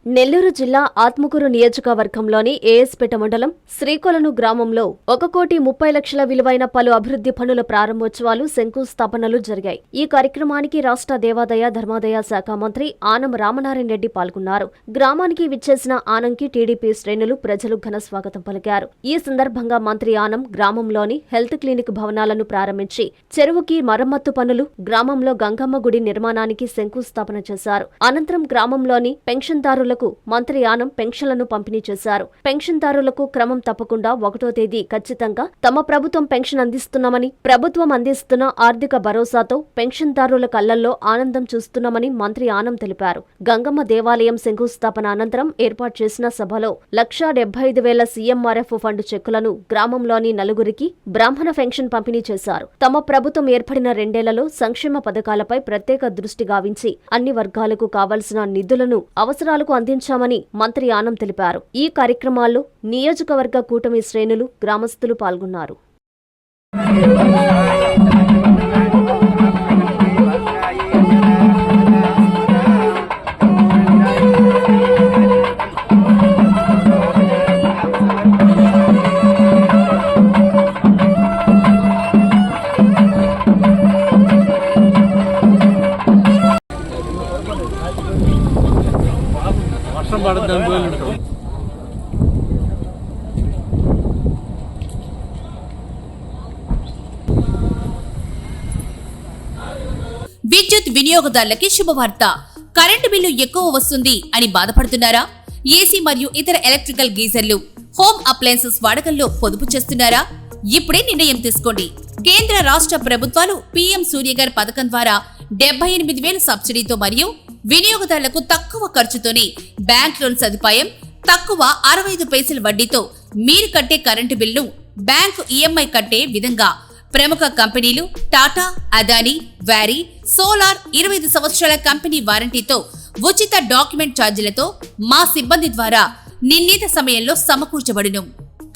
నెల్లూరు జిల్లా ఆత్మకూరు నియోజకవర్గంలోని ఏఎస్పేట మండలం శ్రీకొలను గ్రామంలో 1,30,00,000 విలువైన పలు అభివృద్ధి పనుల ప్రారంభోత్సవాలు, శంకుస్థాపనలు జరిగాయి. ఈ కార్యక్రమానికి రాష్ట్ర దేవాదాయ ధర్మాదాయ శాఖ మంత్రి ఆనం రామనారాయణ రెడ్డి పాల్గొన్నారు. గ్రామానికి విచ్చేసిన ఆనంకి టీడీపీ శ్రేణులు, ప్రజలు ఘన స్వాగతం పలికారు. ఈ సందర్భంగా మంత్రి ఆనం గ్రామంలోని హెల్త్ క్లినిక్ భవనాలను ప్రారంభించి చెరువుకి మరమ్మత్తు పనులు, గ్రామంలో గంగమ్మ గుడి నిర్మాణానికి శంకుస్థాపన చేశారు. అనంతరం గ్రామంలోని పెన్షన్దారులకు మంత్రి ఆనం పెన్షన్లను పంపిణీ చేశారు. పెన్షన్దారులకు క్రమం తప్పకుండా 1వ తేదీ ఖచ్చితంగా తమ ప్రభుత్వం పెన్షన్ అందిస్తున్నామని, ప్రభుత్వం అందిస్తున్న ఆర్థిక భరోసాతో పెన్షన్దారుల కళ్లల్లో ఆనందం చూస్తున్నామని మంత్రి ఆనం తెలిపారు. గంగమ్మ దేవాలయం శంకుస్థాపన అనంతరం ఏర్పాటు చేసిన సభలో 1,75,000 సీఎంఆర్ఎఫ్ ఫండ్ చెక్కులను గ్రామంలోని నలుగురికి బ్రాహ్మణ పెన్షన్ పంపిణీ చేశారు. తమ ప్రభుత్వం ఏర్పడిన 2 ఏళ్లలో సంక్షేమ పథకాలపై ప్రత్యేక దృష్టి గావించి అన్ని వర్గాలకు కావలసిన నిధులను అవసరాలకు అందించామని మంత్రి ఆనం తెలిపారు. ఈ కార్యక్రమాల్లో నియోజకవర్గ కూటమి శ్రేణులు, గ్రామస్తులు పాల్గొన్నారు. విద్యుత్ వినియోగదారులకి శుభవార్త. కరెంటు బిల్లు ఎక్కువ వస్తుంది అని బాధపడుతున్నారా? ఏసీ మరియు ఇతర ఎలక్ట్రికల్ గీజర్లు, హోమ్ అప్లయన్సెస్ వాడకంలో పొదుపు చేస్తున్నారా? ఇప్పుడే నిర్ణయం తీసుకోండి. కేంద్ర రాష్ట్ర ప్రభుత్వాలు పీఎం సూర్యఘర్ పథకం ద్వారా 78,000 సబ్సిడీతో మరియు వినియోగదారులకు తక్కువ ఖర్చుతోనే బ్యాంక్ లోన్ సదుపాయం, తక్కువ 65 పైసల వడ్డీతో మీరు కట్టే కరెంటు బిల్లు బ్యాంకు ఈఎంఐ కట్టే విధంగా ప్రముఖ కంపెనీలు టాటా, అదానీ, వారీ, సోలార్ 25 సంవత్సరాల కంపెనీ వారంటీతో ఉచిత డాక్యుమెంట్ ఛార్జీలతో మా సిబ్బంది ద్వారా నిర్ణీత సమయంలో సమకూర్చబడును.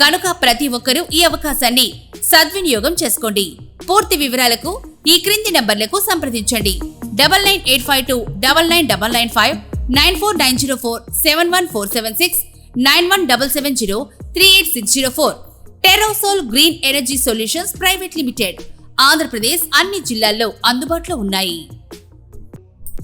కనుక ప్రతి ఒక్కరూ ఈ అవకాశాన్ని సద్వినియోగం చేసుకోండి. పూర్తి వివరాలకు ఈ క్రింది నంబర్లకు సంప్రదించండి. 9985299995, 9490471476, 9177038604. Terosol green energy solutions private limited. Andhra Pradesh అన్ని జిల్లాల్లో అందుబాటులో ఉన్నాయి.